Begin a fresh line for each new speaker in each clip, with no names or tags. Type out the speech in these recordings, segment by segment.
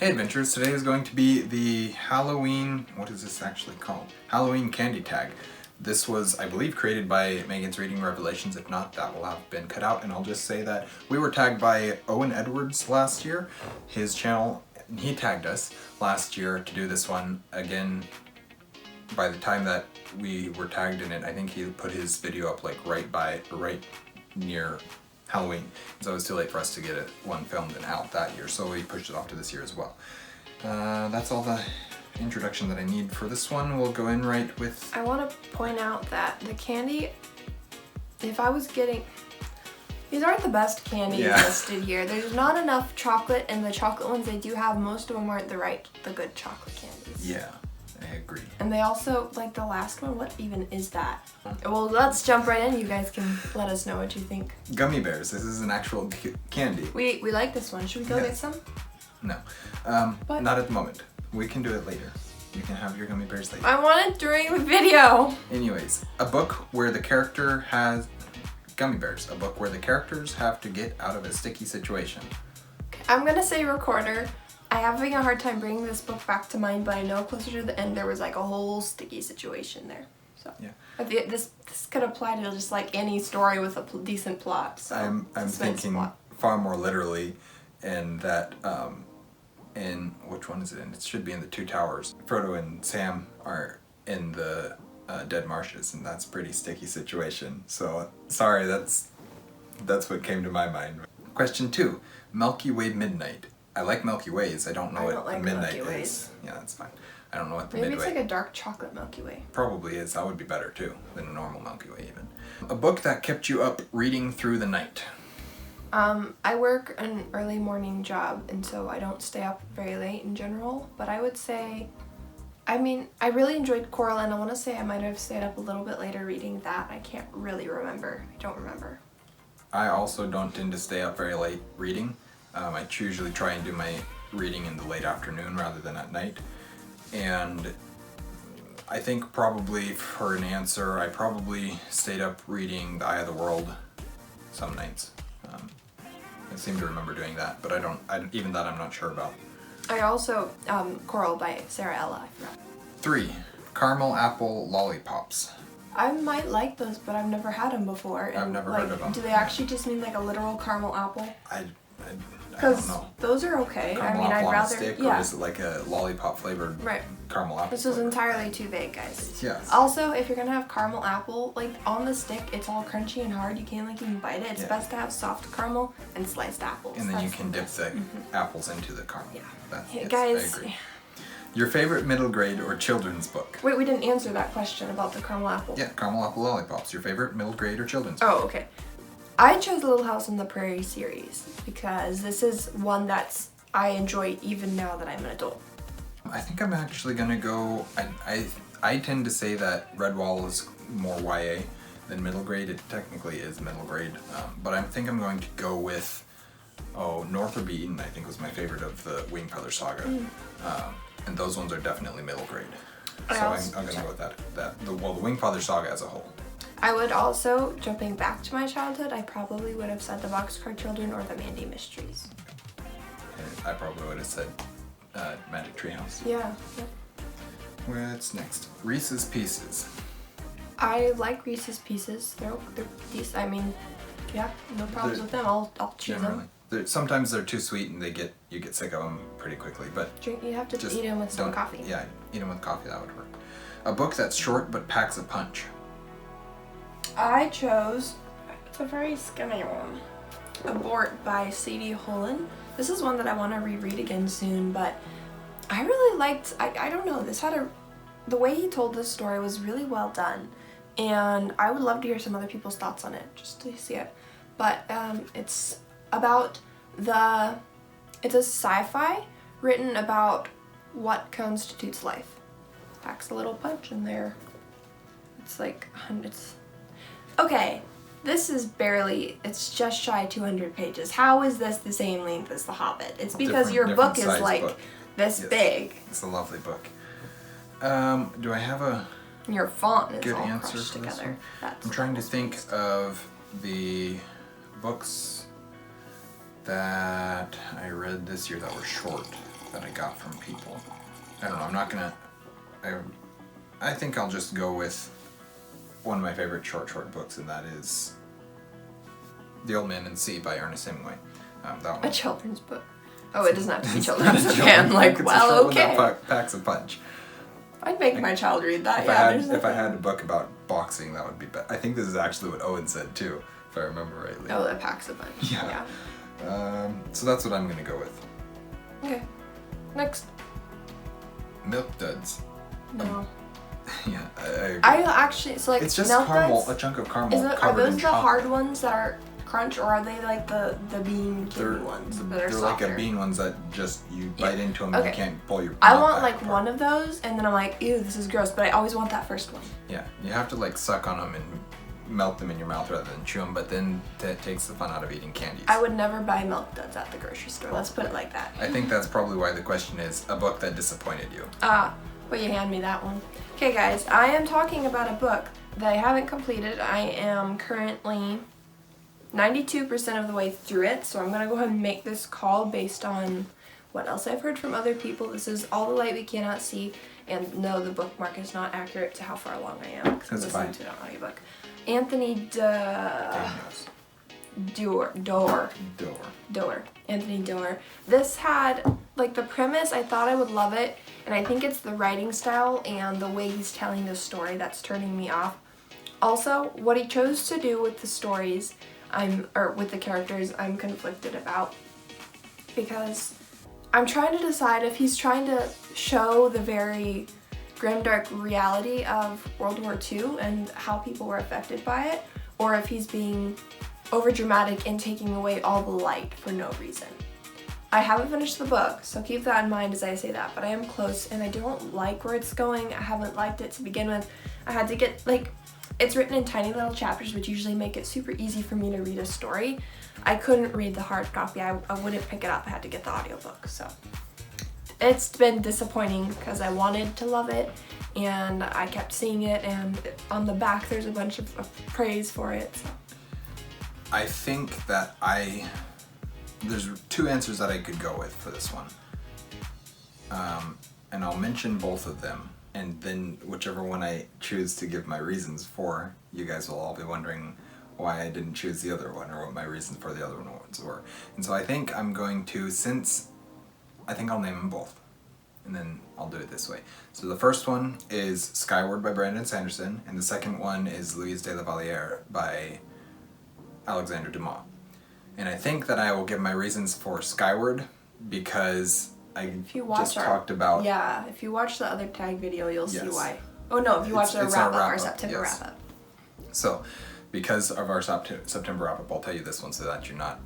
Hey Adventures, today is going to be the Halloween, what is this actually called? Halloween candy tag. This was, I believe, created by Megan's Reading Revelations. If not, that will have been cut out. And I'll just say that we were tagged by Owen Edwards last year. His channel, he tagged us last year to do this one. Again, by the time that we were tagged in it, I think he put his video up like right near Halloween, so it was too late for us to get one filmed and out that year, so we pushed it off to this year as well. That's all the introduction that I need for this one. We'll go in right with...
I want to point out that the candy, if I was getting... These aren't the best candies listed here. There's not enough chocolate, and the chocolate ones they do have, most of them aren't the good chocolate candies.
Yeah, I agree.
And they also, like the last one, what even is that? Well, let's jump right in. You guys can let us know what you think.
Gummy Bears. This is an actual candy.
We like this one. Should we go get some?
No. Not at the moment. We can do it later. You can have your Gummy Bears later.
I want it during the video.
Anyways, a book where the character has... Gummy Bears. A book where the characters have to get out of a sticky situation.
I'm gonna say recorder. I'm having a hard time bringing this book back to mind, but I know closer to the end there was like a whole sticky situation there. So yeah, this could apply to just like any story with a decent plot. So
I'm thinking far more literally, in that in which one is it in? It should be in the Two Towers. Frodo and Sam are in the dead marshes, and that's a pretty sticky situation. So sorry, that's what came to my mind. Question 2: Milky Way Midnight. I like Milky Ways. I don't know what the Midnight is. Yeah, that's fine. I don't know what the Midway.
Maybe it's like a dark chocolate Milky Way.
Probably is. That would be better too than a normal Milky Way even. A book that kept you up reading through the night.
I work an early morning job, and so I don't stay up very late in general, but I would say, I really enjoyed Coraline. I want to say I might have stayed up a little bit later reading that. I can't really remember. I don't remember.
I also don't tend to stay up very late reading. I usually try and do my reading in the late afternoon rather than at night. And I think probably for an answer, I probably stayed up reading The Eye of the World some nights. I seem to remember doing that, but even that I'm not sure about.
I also, Coral by Sarah Ella, I forgot.
3. Caramel Apple Lollipops.
I might like those, but I've never had them before.
I've never heard of them.
Do they actually just mean like a literal caramel apple?
I don't know.
Those are okay.
Caramel apple
I'd
on
rather...
a stick, or is it like a lollipop flavored caramel apple?
This was entirely too vague, guys.
Yes.
Also, if you're gonna have caramel apple, like on the stick, it's all crunchy and hard. You can't even bite it. It's best to have soft caramel and sliced apples.
And then you can dip the apples into the caramel.
Yeah. Guys.
I agree. Your favorite middle grade or children's book?
Wait, we didn't answer that question about the caramel apple.
Yeah, Caramel Apple Lollipops. Your favorite middle grade or children's book?
Oh, okay. I chose Little House on the Prairie series because this is one I enjoy even now that I'm an adult.
I think I'm actually gonna go. I tend to say that Redwall is more YA than middle grade. It technically is middle grade, but I think I'm going to go with North or Be Eaten. I think was my favorite of the Wingfeather saga, and those ones are definitely middle grade. So I'm gonna go with that. The Wingfeather saga as a whole.
I would also, jumping back to my childhood, I probably would have said the Boxcar Children or the Mandy Mysteries.
And I probably would have said Magic Treehouse.
Yeah.
What's next? Reese's Pieces.
I like Reese's Pieces. They're decent. No problems with them. I'll choose them.
Sometimes they're too sweet and you get sick of them pretty quickly. But
you have to eat them with some coffee.
Yeah, eat them with coffee. That would work. A book that's short but packs a punch.
I chose, it's a very skinny one, Abort by Sadie Holland. This is one that I want to reread again soon, but I really liked, I don't know, the way he told this story was really well done, and I would love to hear some other people's thoughts on it, just to see it. But it's about it's a sci-fi written about what constitutes life. Packs a little punch in there. It's like, okay, this is it's just shy of 200 pages. How is this the same length as The Hobbit? It's because your book is like this big.
It's a lovely book. Do I have a
your font is
good
all
answer
crushed
for this
together.
one? I'm trying to think of the books that I read this year that were short. that I got from people. I don't know, I'm not gonna... I think I'll just go with one of my favorite short books, and that is The Old Man and the Sea by Ernest Hemingway. That one.
A children's book. Oh, it doesn't have to be children's. Okay, I'm like, well, okay.
That packs a punch.
I'd make my child read that.
If I had a book about boxing, that would be better. I think this is actually what Owen said too, if I remember rightly.
Oh, that packs a punch.
Yeah. So that's what I'm gonna go with.
Okay. Next.
Milk Duds.
No.
Yeah.
I actually, so like,
it's just
Milk
caramel,
Duds,
a chunk of caramel.
are those the
chocolate.
hard ones that are crunch, or are they like the bean kidney ones that are
They're
softer?
like a bean ones that just you bite into them and you can't pull your.
I
mouth
want
back
like
apart.
one of those, and then I'm like, ew, this is gross. But I always want that first one.
Yeah, you have to like suck on them and melt them in your mouth rather than chew them. But then that takes the fun out of eating candies.
I would never buy Milk Duds at the grocery store. Let's put it like that.
I think that's probably why the question is a book that disappointed you.
Will you hand me that one? Okay, guys, I am talking about a book that I haven't completed. I am currently 92% of the way through it, so I'm going to go ahead and make this call based on what else I've heard from other people. This is All the Light We Cannot See, and no, the bookmark is not accurate to how far along I am, because I'm listening to an audiobook. Anthony Anthony Doerr. This had, like, the premise, I thought I would love it, and I think it's the writing style and the way he's telling the story that's turning me off. Also, what he chose to do with the stories, with the characters, I'm conflicted about, because I'm trying to decide if he's trying to show the very grimdark reality of World War II and how people were affected by it, or if he's being overdramatic and taking away all the light for no reason. I haven't finished the book, so keep that in mind as I say that, but I am close and I don't like where it's going. I haven't liked it to begin with. I had to get, like, it's written in tiny little chapters, which usually make it super easy for me to read a story. I couldn't read the hard copy. I wouldn't pick it up. I had to get the audiobook, so it's been disappointing because I wanted to love it and I kept seeing it, and on the back there's a bunch of praise for it. So.
I think that there's two answers that I could go with for this one. And I'll mention both of them, and then whichever one I choose to give my reasons for, you guys will all be wondering why I didn't choose the other one or what my reasons for the other ones were. And so I think I'm going to, I think I'll name them both, and then I'll do it this way. So the first one is Skyward by Brandon Sanderson, and the second one is Louise de la Valliere by Alexander Dumas. And I think that I will give my reasons for Skyward because talked about...
Yeah, if you watch the other tag video, you'll see why. Oh no, if you watch the wrap-up, our September wrap-up.
So, because of our September wrap-up, I'll tell you this one so that you're not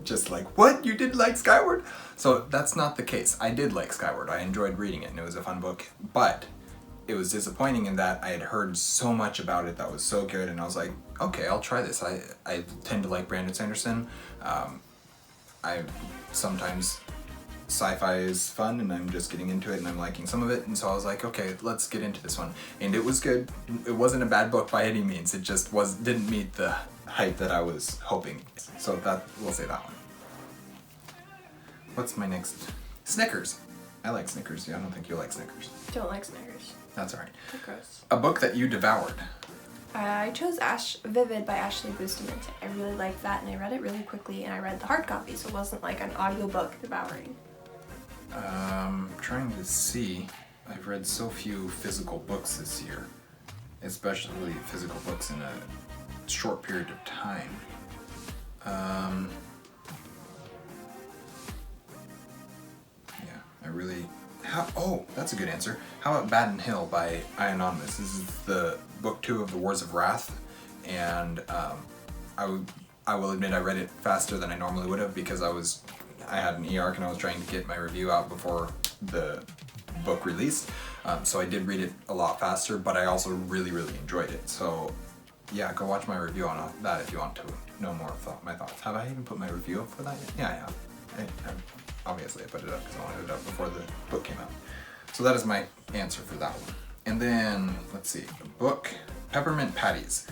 just like, what? You didn't like Skyward? So that's not the case. I did like Skyward. I enjoyed reading it and it was a fun book, but it was disappointing in that I had heard so much about it that was so good, and I was like, okay, I'll try this. I tend to like Brandon Sanderson. Sometimes sci-fi is fun and I'm just getting into it and I'm liking some of it, and so I was like, okay, let's get into this one. And it was good. It wasn't a bad book by any means. It just didn't meet the hype that I was hoping. So we'll say that one. What's my next? Snickers. I like Snickers. Yeah, I don't think you like Snickers.
Don't like Snickers.
That's alright.
They're gross.
A book that you devoured.
I chose Vivid by Ashley Bustamante. I really liked that, and I read it really quickly, and I read the hard copy, so it wasn't like an audiobook devouring.
Trying to see. I've read so few physical books this year, especially physical books in a short period of time. Yeah, I really... that's a good answer. How about Baden Hill by Anonymous? This is the book 2 of the Wars of Wrath, and I will admit I read it faster than I normally would have because I had an e-arc and I was trying to get my review out before the book released. So I did read it a lot faster, but I also really, really enjoyed it. So yeah, go watch my review on that if you want to know more of my thoughts. Have I even put my review up for that yet? Yeah, I have. Obviously I put it up because I wanted it up before the book came out. So that is my answer for that one. And then, let's see, book, Peppermint Patties.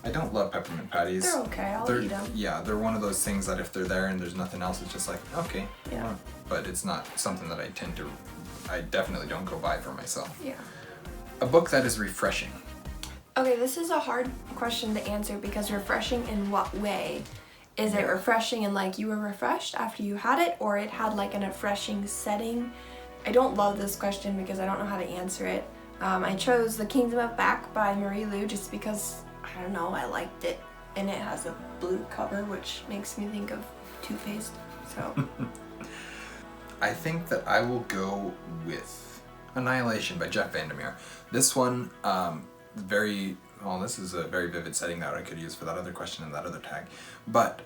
I don't love peppermint patties.
They're okay. I'll eat them.
Yeah, they're one of those things that if they're there and there's nothing else, it's just like, okay.
Yeah.
But it's not something that I definitely don't go buy for myself.
Yeah.
A book that is refreshing.
Okay, this is a hard question to answer because refreshing in what way? Is it refreshing and like you were refreshed after you had it, or it had like an refreshing setting? I don't love this question because I don't know how to answer it. I chose The Kingdom of Back by Marie Lu just because, I don't know, I liked it. And it has a blue cover, which makes me think of toothpaste, so.
I think that I will go with Annihilation by Jeff Vandermeer. This one, this is a very vivid setting that I could use for that other question and that other tag. But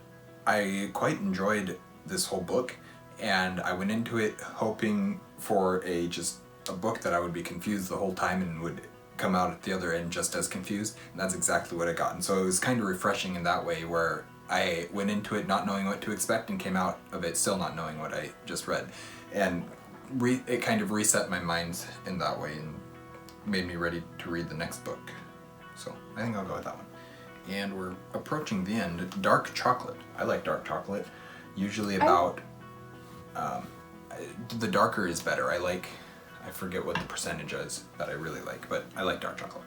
I quite enjoyed this whole book, and I went into it hoping for just a book that I would be confused the whole time and would come out at the other end just as confused, and that's exactly what I got. And so it was kind of refreshing in that way, where I went into it not knowing what to expect and came out of it still not knowing what I just read. And it kind of reset my mind in that way and made me ready to read the next book. So I think I'll go with that one. And we're approaching the end. Dark chocolate. I like dark chocolate. Usually about... the darker is better. I forget what the percentage is that I really like, but I like dark chocolate.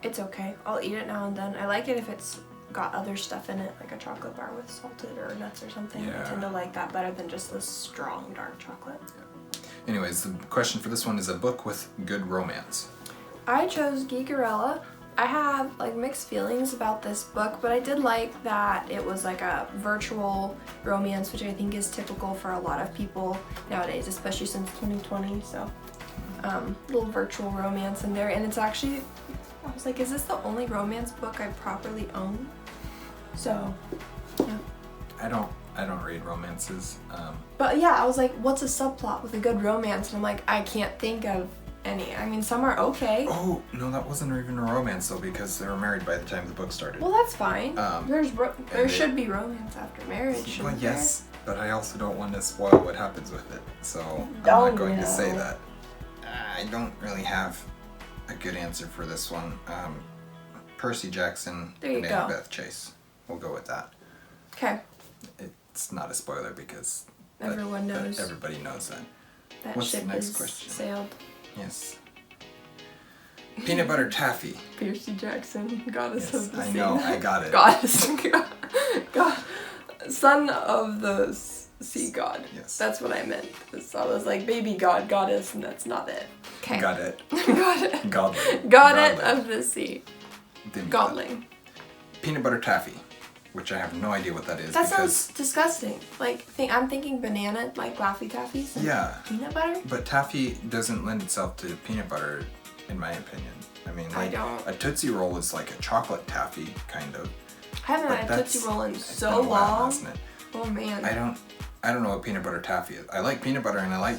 It's okay. I'll eat it now and then. I like it if it's got other stuff in it, like a chocolate bar with salted or nuts or something.
Yeah.
I tend to like that better than just the strong dark chocolate.
Yeah. Anyways, the question for this one is a book with good romance.
I chose Geekerella. I have like mixed feelings about this book, but I did like that it was like a virtual romance, which I think is typical for a lot of people nowadays, especially since 2020. So, little virtual romance in there, and it's actually, I was like, is this the only romance book I properly own? So, yeah.
I don't read romances.
But yeah, I was like, what's a subplot with a good romance? And I'm like, I can't think of any. I mean, some are okay.
Oh, no, that wasn't even a romance though, because they were married by the time the book started.
Well, that's fine. There should be romance after marriage.
Well, yes, but I also don't want to spoil what happens with it, so I'm not going to say that. I don't really have a good answer for this one. Percy Jackson and Annabeth Chase. We'll go with that.
Okay.
It's not a spoiler because
everyone knows.
Everybody knows that.
That
What's
ship
the next
is
question?
Sailed.
Yes. Peanut Butter Taffy.
Percy Jackson, goddess of the sea.
I know, I got it.
Goddess. God. Son of the sea god.
Yes.
That's what I meant. So I was like, baby god, goddess, and that's not it. Okay.
Got it.
Got it.
Godling.
Goddess of the sea.
Godling. Peanut Butter Taffy, which I have no idea what that is.
That sounds disgusting. Like, I'm thinking banana, like Laffy Taffies.
Yeah.
Peanut butter?
But taffy doesn't lend itself to peanut butter, in my opinion. I mean, like, a Tootsie Roll is like a chocolate taffy, kind of.
I haven't had a Tootsie Roll in so long.
Hasn't it?
Oh, man.
I don't know what peanut butter taffy is. I like peanut butter and I like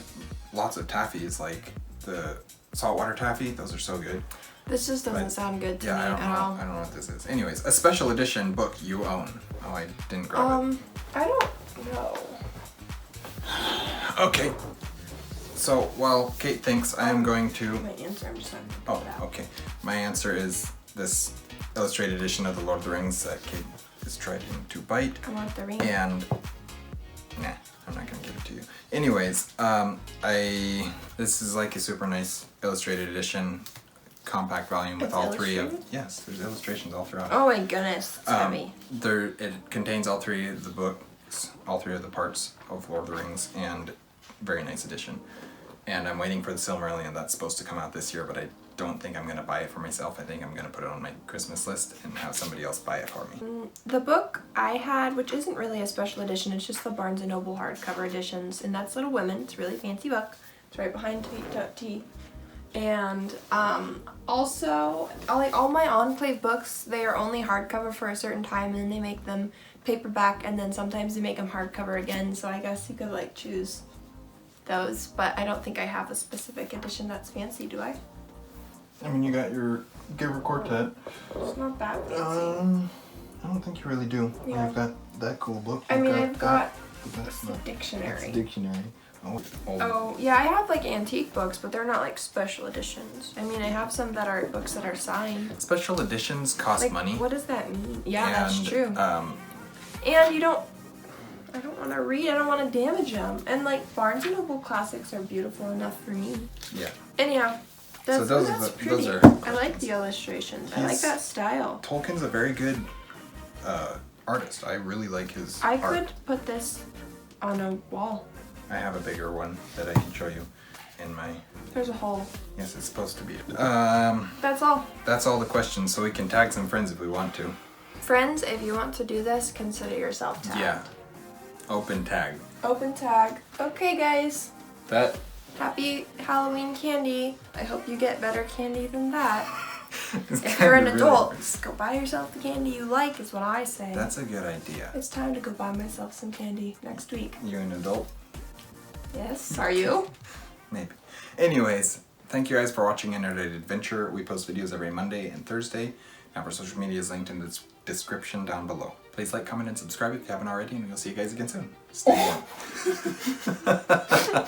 lots of taffies, like the saltwater taffy. Those are so good.
This just doesn't sound good to me
at all. I don't know what this is. Anyways, a special edition book you own. Oh, I didn't grab it.
I don't know.
Okay. So, while Kate thinks, I am going to...
My answer, I'm just not
Oh, okay. My answer is this illustrated edition of The Lord of the Rings that Kate is trying to bite.
I want the ring.
And... Nah, I'm not gonna give it to you. Anyways, this is like a super nice illustrated edition, compact volume with all three of... Yes, there's illustrations all throughout.
Oh my goodness, it's heavy.
It contains all three of the books, all three of the parts of Lord of the Rings, and very nice edition. And I'm waiting for the Silmarillion that's supposed to come out this year, but I don't think I'm going to buy it for myself. I think I'm going to put it on my Christmas list and have somebody else buy it for me.
The book I had, which isn't really a special edition, it's just the Barnes & Noble hardcover editions, and that's Little Women. It's a really fancy book. It's right behind T. And also, like all my Enclave books, they are only hardcover for a certain time, and then they make them paperback, and then sometimes they make them hardcover again, so I guess you could like choose those, but I don't think I have a specific edition that's fancy, do I?
I mean, you got your Giver Quartet.
It's not that fancy.
I don't think you really do.
Yeah.
You've got that cool book.
I mean, I've got
that's
a dictionary.
That's a dictionary.
Oh, yeah, I have like antique books, but they're not like special editions. I mean, I have some that are books that are signed.
Special editions cost
Like,
money.
what does that mean? Yeah, that's
And,
true. And you don't, I don't want to read, I don't want to damage them. And like Barnes & Noble classics are beautiful enough for me.
Yeah.
Anyhow, that's,
So those
pretty.
are
I like the illustrations. I like that style.
Tolkien's a very good artist. I really like his
I
art.
could put this on a wall.
I have a bigger one that I can show you in my...
There's a hole.
Yes, it's supposed to be.
That's all.
That's all the questions, so we can tag some friends if we want to.
Friends, if you want to do this, consider yourself tagged.
Yeah. Open tag.
Open tag. Okay, guys.
That...
Happy Halloween candy. I hope you get better candy than that.
If
If you're an adult, just go buy yourself the candy you like is what I say.
That's a good idea.
It's time to go buy myself some candy next week.
You're an adult?
Yes, are you?
Maybe. Anyways, thank you guys for watching Erudite Adventure. We post videos every Monday and Thursday. And our social media is linked in the description down below. Please like, comment, and subscribe if you haven't already, and we'll see you guys again soon. Stay warm.